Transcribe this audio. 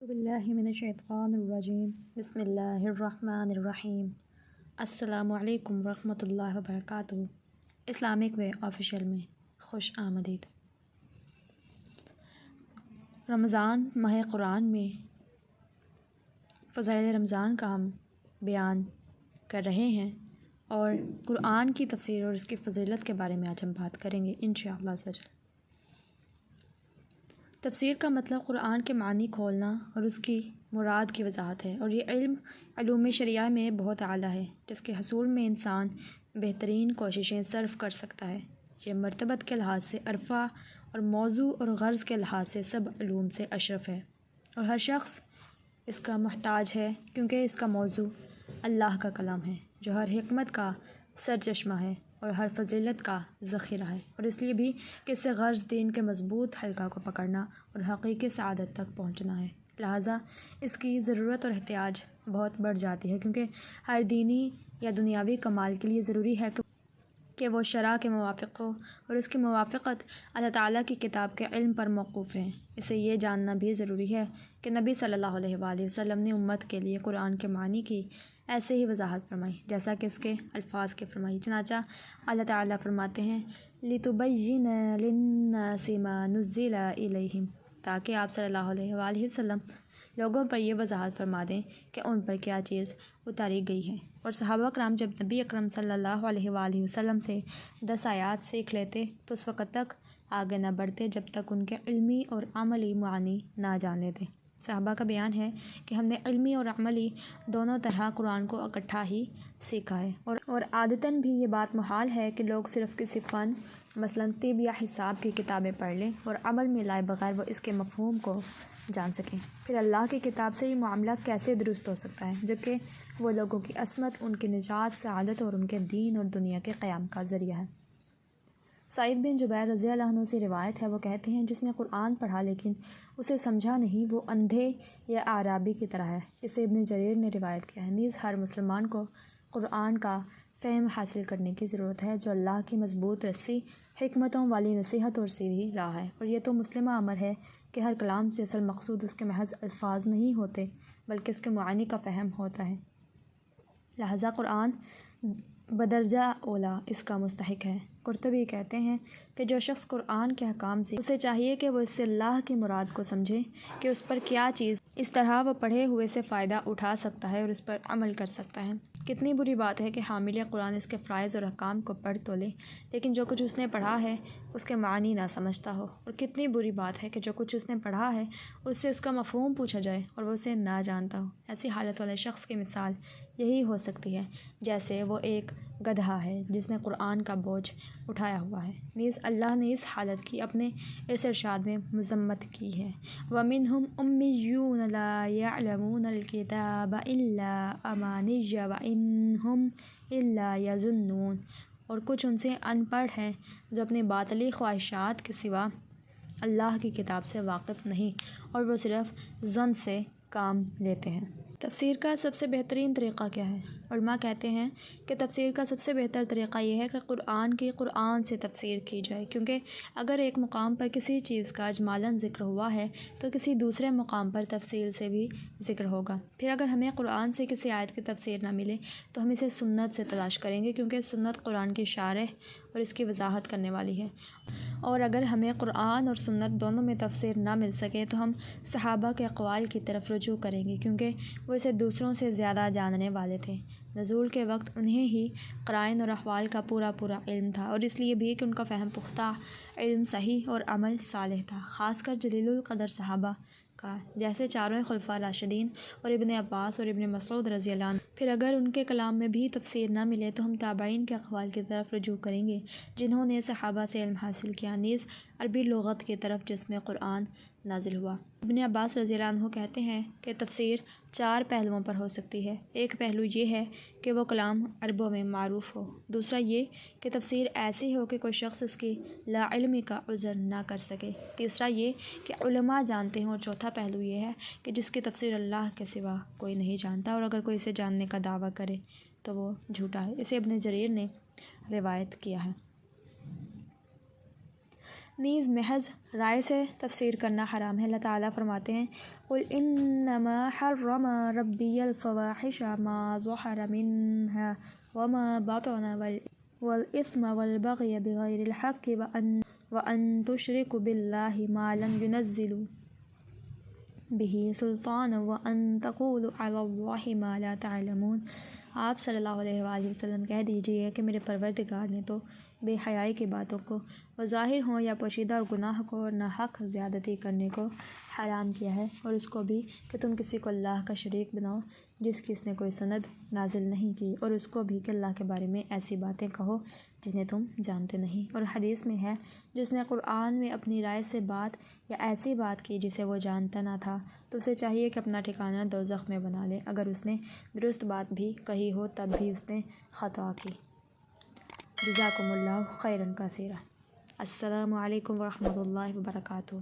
باللہ من الشیطان الرجیم بسم اللہ الرحمن الرحیم السلام علیکم ورحمۃ اللہ وبرکاتہ۔ اسلامک وے آفیشیل میں خوش آمدید۔ رمضان ماہ قرآن میں فضائل رمضان کا ہم بیان کر رہے ہیں اور قرآن کی تفسیر اور اس کی فضیلت کے بارے میں آج ہم بات کریں گے انشاءاللہ عز وجل۔ تفسیر کا مطلب قرآن کے معنی کھولنا اور اس کی مراد کی وضاحت ہے، اور یہ علوم شرعیہ میں بہت اعلیٰ ہے جس کے حصول میں انسان بہترین کوششیں صرف کر سکتا ہے۔ یہ مرتبت کے لحاظ سے عرفہ اور موضوع اور غرض کے لحاظ سے سب علوم سے اشرف ہے، اور ہر شخص اس کا محتاج ہے کیونکہ اس کا موضوع اللہ کا کلام ہے جو ہر حکمت کا سرچشمہ ہے اور ہر فضیلت کا ذخیرہ ہے، اور اس لیے بھی کہ اس سے غرض دین کے مضبوط حلقہ کو پکڑنا اور حقیقی سعادت تک پہنچنا ہے، لہٰذا اس کی ضرورت اور احتیاج بہت بڑھ جاتی ہے، کیونکہ ہر دینی یا دنیاوی کمال کے لیے ضروری ہے کہ وہ شرع کے موافق ہو، اور اس کی موافقت اللہ تعالیٰ کی کتاب کے علم پر موقوف ہے۔ اسے یہ جاننا بھی ضروری ہے کہ نبی صلی اللہ علیہ وآلہ وسلم نے امت کے لیے قرآن کے معنی کی ایسے ہی وضاحت فرمائی جیسا کہ اس کے الفاظ کے فرمائی۔ چنانچہ اللہ تعالیٰ فرماتے ہیں لِتُبَيِّنَ لِلنَّاسِ مَا نُزِّلَ إِلَيْهِمْ، تاکہ آپ صلی اللہ علیہ وآلہ وسلم لوگوں پر یہ وضاحت فرما دیں کہ ان پر کیا چیز اتاری گئی ہے۔ اور صحابہ کرام جب نبی اکرم صلی اللہ علیہ وآلہ وسلم سے 10 آیات سیکھ لیتے تو اس وقت تک آگے نہ بڑھتے جب تک ان کے علمی اور عملی معانی نہ جان لیتے۔ صحابہ کا بیان ہے کہ ہم نے علمی اور عملی دونوں طرح قرآن کو اکٹھا ہی سیکھا ہے، اور عادتاً بھی یہ بات محال ہے کہ لوگ صرف کسی فن مثلاً طب یا حساب کی کتابیں پڑھ لیں اور عمل میں لائے بغیر وہ اس کے مفہوم کو جان سکیں۔ پھر اللہ کی کتاب سے یہ معاملہ کیسے درست ہو سکتا ہے جبکہ وہ لوگوں کی عصمت، ان کی نجات، سعادت اور ان کے دین اور دنیا کے قیام کا ذریعہ ہے۔ سعید بن جبیر رضی اللہ عنہ سے روایت ہے، وہ کہتے ہیں جس نے قرآن پڑھا لیکن اسے سمجھا نہیں وہ اندھے یا اعرابی کی طرح ہے۔ اسے ابن جریر نے روایت کیا ہے۔ نیز ہر مسلمان کو قرآن کا فہم حاصل کرنے کی ضرورت ہے جو اللہ کی مضبوط رسی، حکمتوں والی نصیحت اور سیدھی راہ ہے، اور یہ تو مسلمہ امر ہے کہ ہر کلام سے اصل مقصود اس کے محض الفاظ نہیں ہوتے بلکہ اس کے معانی کا فہم ہوتا ہے، لہذا قرآن بدرجہ اولیٰ اس کا مستحق ہے۔ قرطبی کہتے ہیں کہ جو شخص قرآن کے احکام سے اسے چاہیے کہ وہ اس سے اللہ کی مراد کو سمجھے کہ اس پر کیا چیز، اس طرح وہ پڑھے ہوئے سے فائدہ اٹھا سکتا ہے اور اس پر عمل کر سکتا ہے۔ کتنی بری بات ہے کہ حامل قرآن اس کے فرائض اور احکام کو پڑھ تو لے لیکن جو کچھ اس نے پڑھا ہے اس کے معنی نہ سمجھتا ہو، اور کتنی بری بات ہے کہ جو کچھ اس نے پڑھا ہے اس سے اس کا مفہوم پوچھا جائے اور وہ اسے نہ جانتا ہو۔ ایسی حالت والے شخص کی مثال یہی ہو سکتی ہے جیسے وہ ایک گدھا ہے جس نے قرآن کا بوجھ اٹھایا ہوا ہے۔ نیز اللہ نے اس حالت کی اپنے اس ارشاد میں مذمت کی ہے، وَمِنْهُمْ أُمِّيُّونَ لَا يَعْلَمُونَ الْكِتَابَ إِلَّا أَمَانِيَّ وَإِنْهُمْ إِلَّا يَظُنُّونَ، اور کچھ ان سے ان پڑھ ہیں جو اپنی باطلی خواہشات کے سوا اللہ کی کتاب سے واقف نہیں اور وہ صرف ظن سے کام لیتے ہیں۔ تفسیر کا سب سے بہترین طریقہ کیا ہے؟ علماء کہتے ہیں کہ تفسیر کا سب سے بہتر طریقہ یہ ہے کہ قرآن کی قرآن سے تفسیر کی جائے، کیونکہ اگر ایک مقام پر کسی چیز کا اجمالاً ذکر ہوا ہے تو کسی دوسرے مقام پر تفصیل سے بھی ذکر ہوگا۔ پھر اگر ہمیں قرآن سے کسی آیت کی تفسیر نہ ملے تو ہم اسے سنت سے تلاش کریں گے، کیونکہ سنت قرآن کی شارح اور اس کی وضاحت کرنے والی ہے، اور اگر ہمیں قرآن اور سنت دونوں میں تفسیر نہ مل سکے تو ہم صحابہ کے اقوال کی طرف رجوع کریں گے، کیونکہ وہ اسے دوسروں سے زیادہ جاننے والے تھے۔ نزول کے وقت انہیں ہی قرائن اور احوال کا پورا علم تھا، اور اس لیے بھی کہ ان کا فہم پختہ، علم صحیح اور عمل صالح تھا، خاص کر جلیل القدر صحابہ کا جیسے چاروں خلفاء راشدین اور ابن عباس اور ابن مسعود رضی اللہ عنہ۔ پھر اگر ان کے کلام میں بھی تفسیر نہ ملے تو ہم تابعین کے اقوال کی طرف رجوع کریں گے جنہوں نے صحابہ سے علم حاصل کیا، نیز عربی لغت کی طرف جس میں قرآن نازل ہوا۔ ابن عباس رضی اللہ عنہ کہتے ہیں کہ تفسیر 4 پہلوؤں پر ہو سکتی ہے۔ ایک پہلو یہ ہے کہ وہ کلام عربوں میں معروف ہو، دوسرا یہ کہ تفسیر ایسی ہو کہ کوئی شخص اس کی لا علمی کا عذر نہ کر سکے، تیسرا یہ کہ علماء جانتے ہوں، اور چوتھا پہلو یہ ہے کہ جس کی تفسیر اللہ کے سوا کوئی نہیں جانتا، اور اگر کوئی اسے جاننے کا دعویٰ کرے تو وہ جھوٹا ہے۔ اسے ابن جریر نے روایت کیا ہے۔ نیز محض رائے سے تفسیر کرنا حرام ہے۔ اللہ تعالیٰ فرماتے ہیں قُلْ إِنَّمَا حَرَّمَ رَبِّيَ الْفَوَاحِشَ مَا ظَهَرَ مِنْهَا وَمَا بَطَنَ وَالْإِثْمَ وَالْبَغْيَ بِغَيْرِ الْحَقِّ وَأَن تُشْرِكُوا بِاللَّهِ مَا لَمْ يُنَزِّلْ بِهِ سُلْطَانًا وَأَن تَقُولُوا عَلَى اللَّهِ مَا لَا تَعْلَمُونَ۔ آپ صلی اللہ علیہ وآلہ وسلم کہہ دیجیے کہ میرے پروردگار نے تو بے حیائی کی باتوں کو، وہ ظاہر ہوں یا پوشیدہ، اور گناہ کو اور ناحق زیادتی کرنے کو حرام کیا ہے، اور اس کو بھی کہ تم کسی کو اللہ کا شریک بناؤ جس کی اس نے کوئی سند نازل نہیں کی، اور اس کو بھی کہ اللہ کے بارے میں ایسی باتیں کہو جنہیں تم جانتے نہیں۔ اور حدیث میں ہے جس نے قرآن میں اپنی رائے سے بات یا ایسی بات کی جسے وہ جانتا نہ تھا تو اسے چاہیے کہ اپنا ٹھکانہ دوزخ میں بنا لے، اگر اس نے درست بات بھی کہی ہو تب بھی اس نے خطا کی۔ جزاکم اللہ خیرا کثیرا۔ السلام علیکم ورحمۃ اللہ وبرکاتہ۔